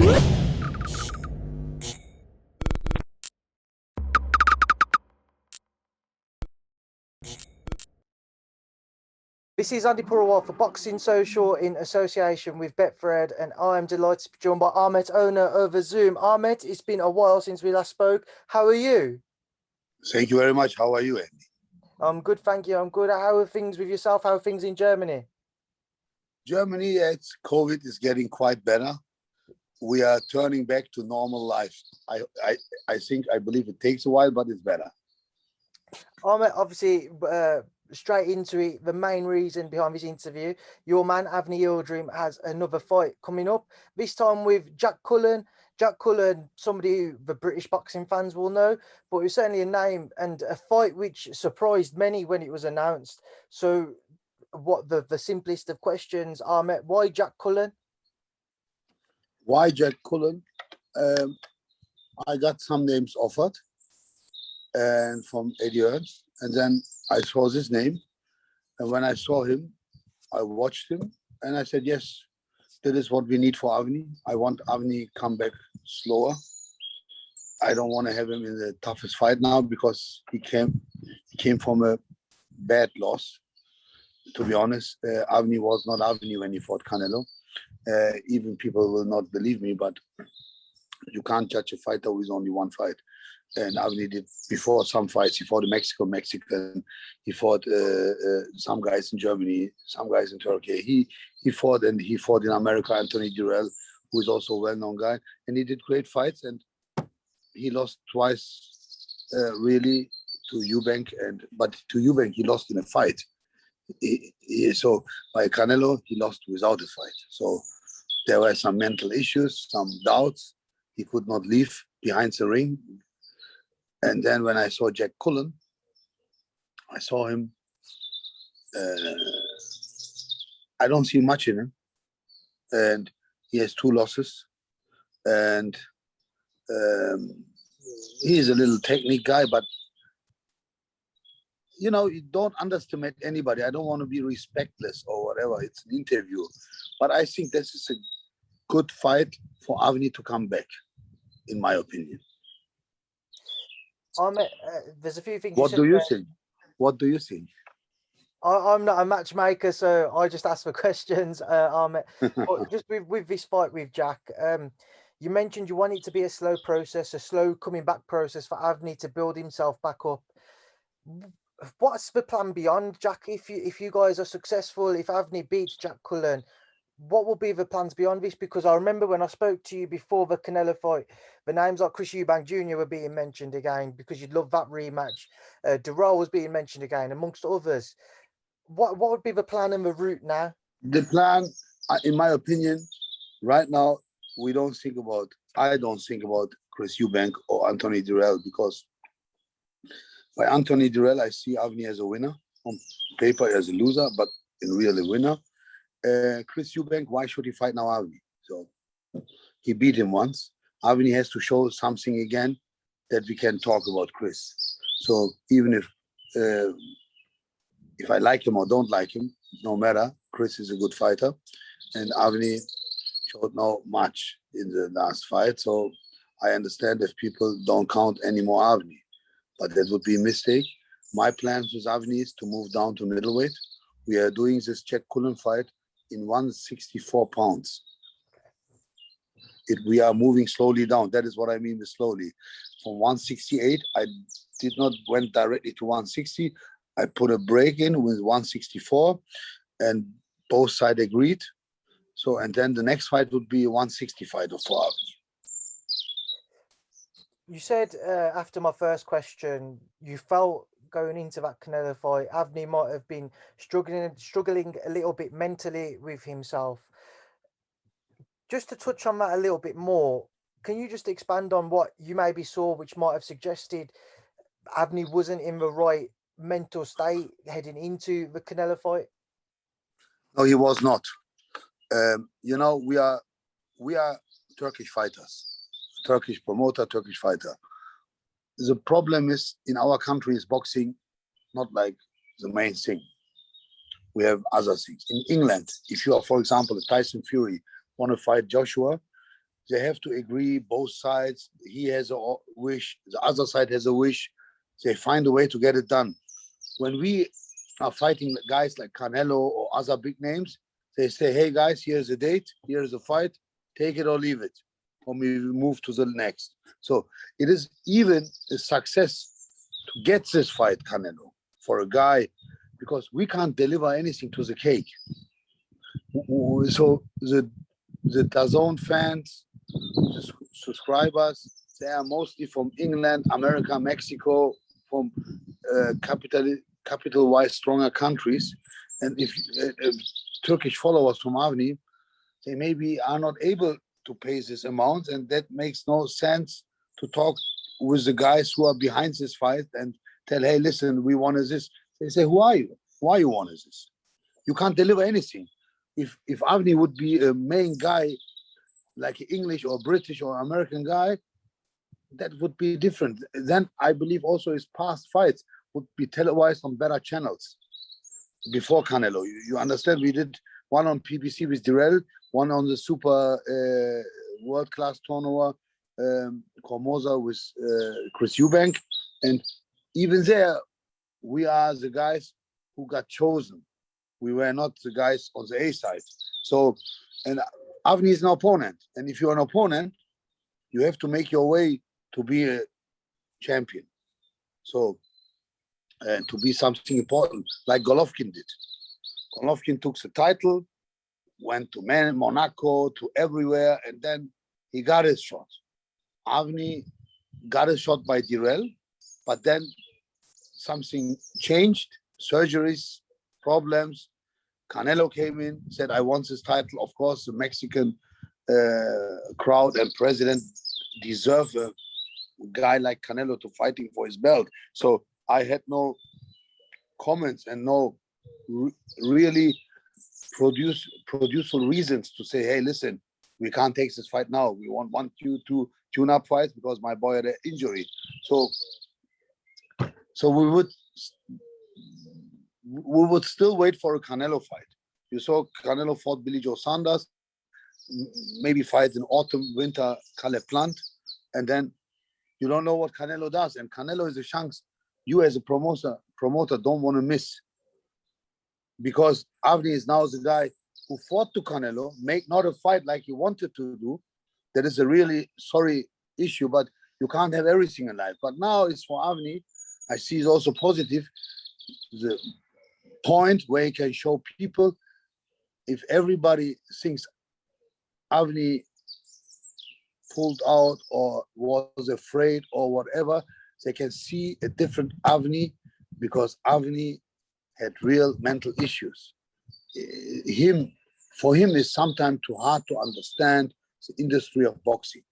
This is Andi Purewal for Boxing Social in association with Betfred, and I am delighted to be joined by Ahmet Öner over Zoom. Ahmet, it's been a while since we last spoke. How are you? Thank you very much. How are you, Andy? I'm good, thank you. I'm good. How are things with yourself? How are things in Germany? Germany, it's COVID is getting quite better. We are turning back to normal life. I believe it takes a while, but it's better. Ahmet, obviously, straight into it, the main reason behind this interview, your man Avni Yildirim has another fight coming up, this time with Jack Cullen. Jack Cullen, somebody who the British boxing fans will know, but it's certainly a name and a fight which surprised many when it was announced. So what the simplest of questions, Ahmet, why Jack Cullen? Why Jack Cullen? I got some names offered and from Eddie Hearns, and then I saw this name, and when I saw him, I watched him, and I said, yes, that is what we need for Avni. I want Avni come back slower. I don't want to have him in the toughest fight now because he came from a bad loss. To be honest, Avni was not Avni when he fought Canelo. Even people will not believe me, but you can't judge a fighter with only one fight. And Avni did before some fights. He fought a Mexican. He fought some guys in Germany, some guys in Turkey. He fought in America, Anthony Durrell, who is also a well-known guy. And he did great fights. And he lost twice, really, to Eubank. But to Eubank, he lost in a fight. So by Canelo, he lost without a fight. So there were some mental issues, some doubts. He could not leave behind the ring. And then when I saw Jack Cullen, I saw him. I don't see much in him, and he has 2 losses, and he's a little technique guy. But you don't underestimate anybody. I don't want to be respectless or whatever. It's an interview, but I think this is a good fight for Avni to come back, in my opinion. There's a few things. What do you think? What do you think? I'm not a matchmaker, so I just ask for questions, Ahmet. But just with this fight with Jack, you mentioned you want it to be a slow process, a slow coming back process for Avni to build himself back up. What's the plan beyond Jack? If you guys are successful, if Avni beats Jack Cullen, what will be the plans beyond this? Because I remember when I spoke to you before the Canelo fight, the names like Chris Eubank Jr. were being mentioned again because you'd love that rematch. Durrell was being mentioned again, amongst others. What would be the plan and the route now? The plan, in my opinion, right now, I don't think about Chris Eubank or Anthony Durrell, because by Anthony Durrell, I see Avni as a winner. On paper as a loser, but in real a winner. Chris Eubank, why should he fight now Avni? So he beat him once. Avni has to show something again that we can talk about Chris. So even if I like him or don't like him, no matter, Chris is a good fighter. And Avni showed not much in the last fight. So I understand if people don't count anymore Avni, but that would be a mistake. My plans with Avni is to move down to middleweight. We are doing this Jack Cullen fight in 164 pounds. We are moving slowly down. That is what I mean with slowly. From 168, I did not went directly to 160. I put a break in with 164, and both sides agreed. So, and then the next fight would be 165 for Avni. You said after my first question, you felt going into that Canelo fight, Avni might have been struggling a little bit mentally with himself. Just to touch on that a little bit more, can you just expand on what you maybe saw which might have suggested Avni wasn't in the right mental state heading into the Canelo fight? No, he was not. We are Turkish fighters, Turkish promoter, Turkish fighter. The problem is in our country is boxing not like the main thing. We have other things. In England, if you are, for example, a Tyson Fury want to fight Joshua, They have to agree, both sides. He has a wish, the other side has a wish. They find a way to get it done. When we are fighting guys like Canelo or other big names, they say, hey guys, here's a date, here's a fight, take it or leave it. Or we move to the next. So it is even a success to get this fight, Canelo, for a guy, because we can't deliver anything to the cake. So the DAZN fans, the subscribers, they are mostly from England, America, Mexico, from capital-wise stronger countries. And if Turkish followers from Avni, they maybe are not able to pay this amount, and that makes no sense to talk with the guys who are behind this fight and tell, hey, listen, we wanted this. They say, who are you? Why you wanted this? You can't deliver anything. If Avni would be a main guy, like English or British or American guy, that would be different. Then I believe also his past fights would be televised on better channels before Canelo. You understand? We did one on PBC with Dirrell, one on the super world-class tournament, Cormosa with Chris Eubank. And even there, we are the guys who got chosen. We were not the guys on the A side. So, and Avni is an opponent. And if you're an opponent, you have to make your way to be a champion. So, and to be something important, like Golovkin did. Golovkin took the title, went to Monaco, to everywhere, and then he got his shot. Avni got a shot by Dirrell, but then something changed, surgeries, problems. Canelo came in, said, I want this title. Of course, the Mexican crowd and president deserve a guy like Canelo to fighting for his belt. So I had no comments and no really produceful reasons to say, hey, listen, we can't take this fight now. We want you to tune up fights because my boy had an injury. So we would still wait for a Canelo fight. You saw Canelo fought Billy Joe Saunders, maybe fight in autumn, winter, Caleb Plant, and then you don't know what Canelo does. And Canelo is a chance you as a promoter don't want to miss. Because Avni is now the guy who fought to Canelo, make not a fight like he wanted to do. That is a really sorry issue, but you can't have everything in life. But now it's for Avni. I see it's also positive. The point where he can show people, if everybody thinks Avni pulled out or was afraid or whatever, they can see a different Avni, because Avni had real mental issues. For him, is sometimes too hard to understand the industry of boxing.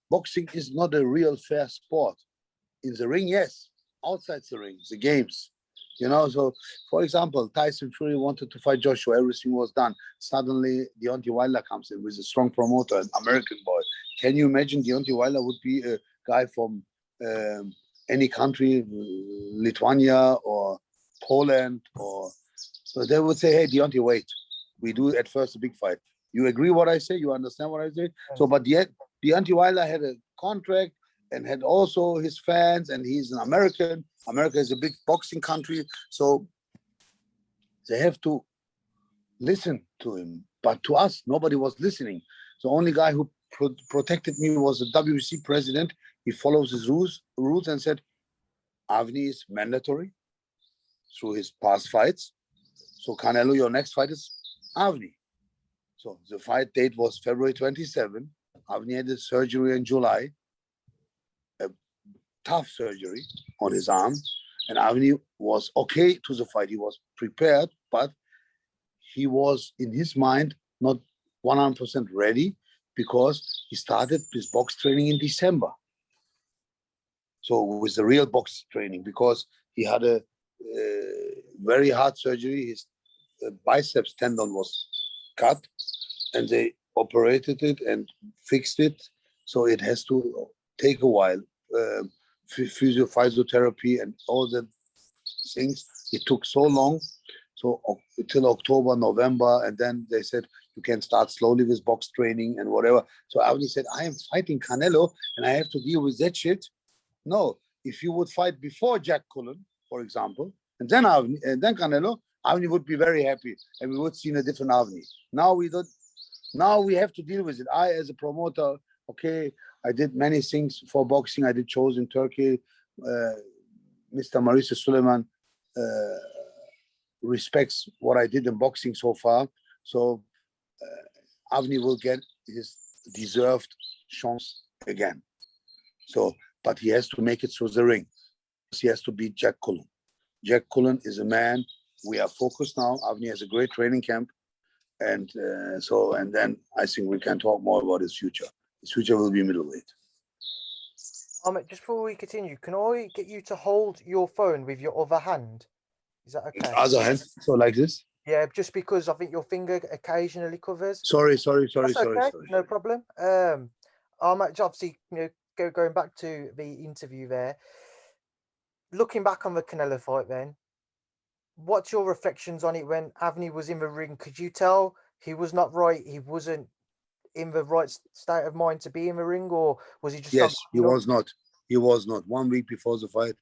Boxing is not a real fair sport. In the ring, yes. Outside the ring, the games. So for example, Tyson Fury wanted to fight Joshua. Everything was done. Suddenly, Deontay Wilder comes in with a strong promoter, an American boy. Can you imagine Deontay Wilder would be a guy from any country, Lithuania or Poland, so they would say, hey, Deontay, wait. We do at first a big fight. You agree what I say? You understand what I say? So, but yet, Deontay Wilder had a contract and had also his fans, and he's an American. America is a big boxing country, so they have to listen to him. But to us, nobody was listening. The only guy who protected me was the WBC president. He follows his rules and said, Avni is mandatory through his past fights. So Canelo, your next fight is Avni. So the fight date was February 27. Avni had his surgery in July, a tough surgery on his arm. And Avni was okay to the fight. He was prepared, but he was, in his mind, not 100% ready, because he started his box training in December. So it was the real box training, because he had a very hard surgery. His biceps tendon was cut, and they operated it and fixed it. So it has to take a while. Physiotherapy and all the things. It took so long. So until October, November, and then they said, You can start slowly with box training and whatever. So Avni said, I am fighting Canelo and I have to deal with that shit. No, if you would fight before Jack Cullen, for example, and then Avni, and then Canelo, Avni would be very happy and we would see a different Avni. Now we don't. Now we have to deal with it. I, as a promoter, okay, I did many things for boxing. I did shows in Turkey. Mr. Marisa Suleiman respects what I did in boxing so far. So Avni will get his deserved chance again. So, but he has to make it through the ring. He has to beat Jack Cullen. Jack Cullen is a man. We are focused now. Avni has a great training camp. And and then I think we can talk more about his future. His future will be middleweight. Just before we continue, can I get you to hold your phone with your other hand? Is that okay? Other hand, so like this? Yeah, just because I think your finger occasionally covers. Sorry. No problem. Obviously, going back to the interview there. Looking back on the Canelo fight, then, what's your reflections on it when Avni was in the ring? Could you tell he was not right? He wasn't in the right state of mind to be in the ring, or was he just? Yes, he was not. He was not. 1 week before the fight,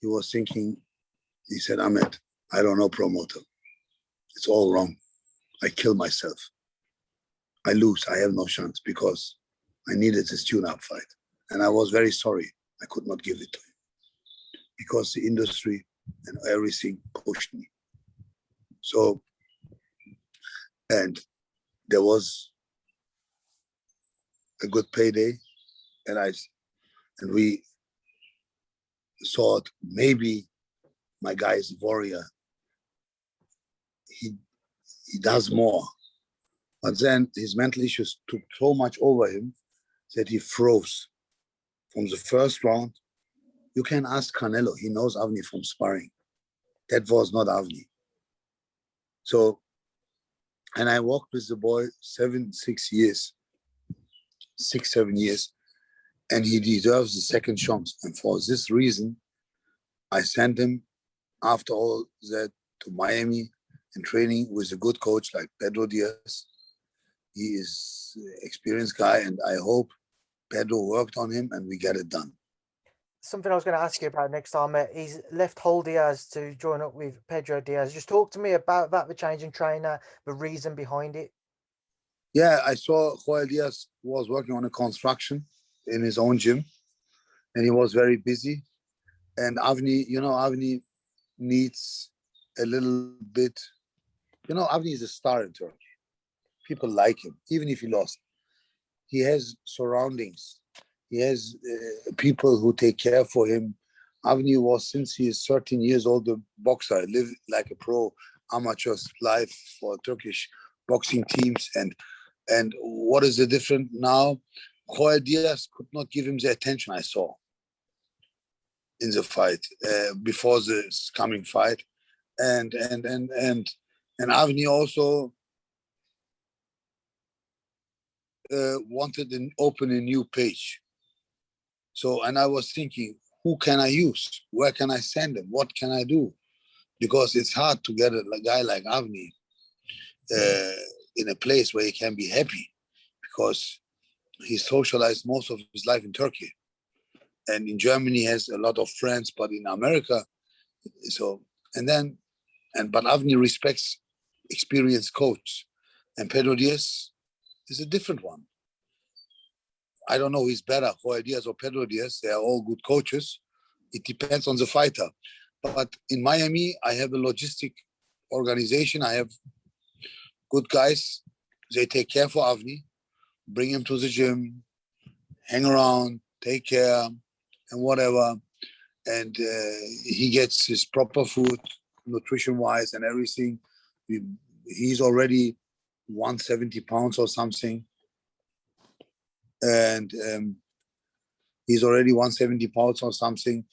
he was thinking. He said, "Ahmet, I don't know promoter. It's all wrong. I kill myself. I lose. I have no chance because I needed this tune-up fight, and I was very sorry. I could not give it to him because the industry and everything pushed me. So, and there was a good payday, and we thought maybe my guy is a warrior. He does more, but then his mental issues took so much over him that he froze from the first round. You can ask Canelo; he knows Avni from sparring. That was not Avni. So, and I walked with the boy 7 years, 7 years, and he deserves the second chance. And for this reason, I sent him after all that to Miami and training with a good coach like Pedro Diaz. He is an experienced guy, and I hope Pedro worked on him and we get it done. Something I was going to ask you about next time, he's left Hull Diaz to join up with Pedro Diaz. Just talk to me about that, the change in trainer, the reason behind it. Yeah, I saw Joel Diaz was working on a construction in his own gym, and he was very busy. And Avni needs a little bit. Avni is a star in Turkey. People like him, even if he lost. He has surroundings. He has people who take care for him. Avni was, since he is 13 years old, a boxer, lived like a pro, amateur's life for Turkish boxing teams. And what is the difference now? Joel Diaz could not give him the attention I saw in the fight before this coming fight, and Avni also wanted to open a new page. So, and I was thinking, who can I use? Where can I send him? What can I do? Because it's hard to get a guy like Avni in a place where he can be happy, because he socialized most of his life in Turkey. And in Germany, he has a lot of friends, but in America, but Avni respects experienced coach. And Pedro Diaz is a different one. I don't know who's better, Joel Diaz or Pedro Diaz. They are all good coaches. It depends on the fighter. But in Miami, I have a logistic organization. I have good guys. They take care for Avni, bring him to the gym, hang around, take care, and whatever. And he gets his proper food, nutrition-wise and everything. He's already 170 pounds or something. And he's already 170 pounds or something.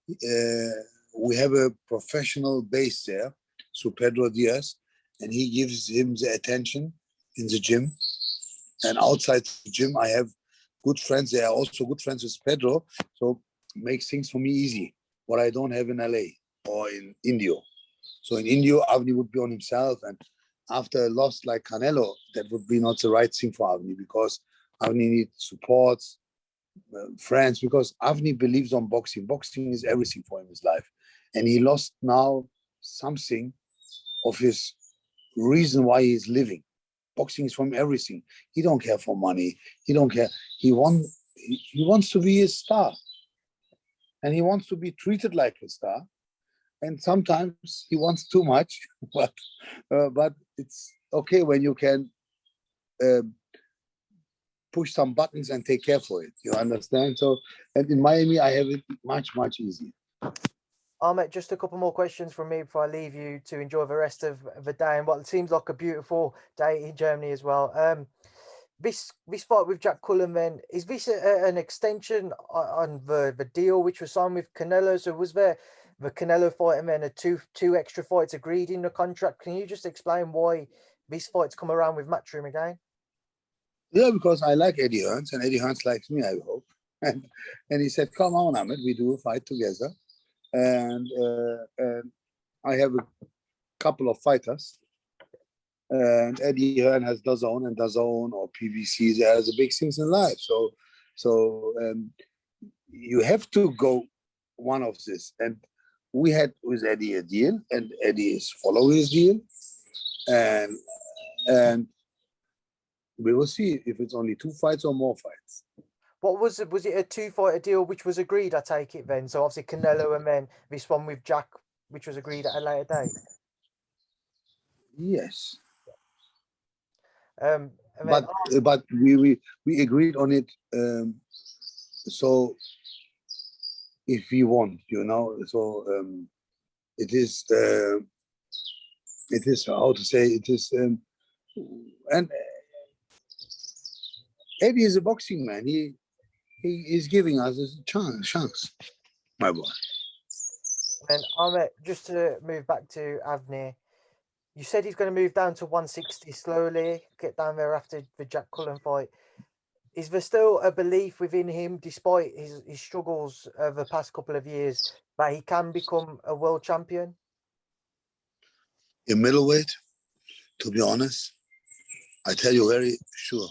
We have a professional base there, through Pedro Diaz, and he gives him the attention in the gym. And outside the gym, I have good friends. They are also good friends with Pedro, so it makes things for me easy, what I don't have in LA or in Indio. So in Indio, Avni would be on himself, and after a loss like Canelo, that would be not the right thing for Avni, because Avni needs support, friends, because Avni believes on boxing. Boxing is everything for him in his life. And he lost now something of his reason why he's living. Boxing is from everything. He don't care for money. He don't care. He wants to be a star. And he wants to be treated like a star. And sometimes he wants too much, but it's okay when you can push some buttons and take care for it. You understand? So, and in Miami, I have it much, much easier. Ahmet, just a couple more questions from me before I leave you to enjoy the rest of the day and what seems like a beautiful day in Germany as well. This fight with Jack Cullen, then, is this an extension on the deal which was signed with Canelo? So was there the Canelo fight and then two extra fights agreed in the contract? Can you just explain why this fight's come around with Matchroom again? Yeah, because I like Eddie Hearns, and Eddie Hearns likes me, I hope. And he said, "Come on, Ahmed, we do a fight together." And I have a couple of fighters. And Eddie Hearn has DAZN, and DAZN or PBC has the big things in life. So you have to go one of this. And we had with Eddie a deal, and Eddie is following his deal. And we will see if it's only 2 fights or more fights. What was it? Was it a 2-fighter deal which was agreed? I take it then. So obviously Canelo and then this one with Jack, which was agreed at a later date. Yes. And but we agreed on it. So if we want, so it is how to say it is, and Eddie is a boxing man. He is giving us a chance, my boy. And Ahmet, just to move back to Avni, you said he's going to move down to 160 slowly, get down there after the Jack Cullen fight. Is there still a belief within him, despite his struggles over the past couple of years, that he can become a world champion? In middleweight, to be honest, I tell you very sure,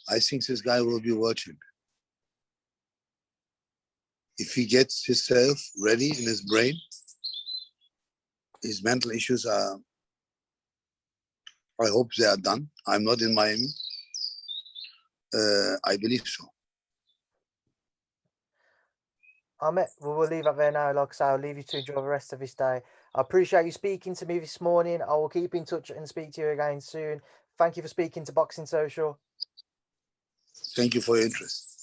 I think this guy will be world champion. If he gets himself ready in his brain, his mental issues are, I hope they are done. I'm not in Miami. I believe so. Ahmet, we'll leave it there now. Like I say, I'll leave you to enjoy the rest of this day. I appreciate you speaking to me this morning. I will keep in touch and speak to you again soon. Thank you for speaking to Boxing Social. Thank you for your interest.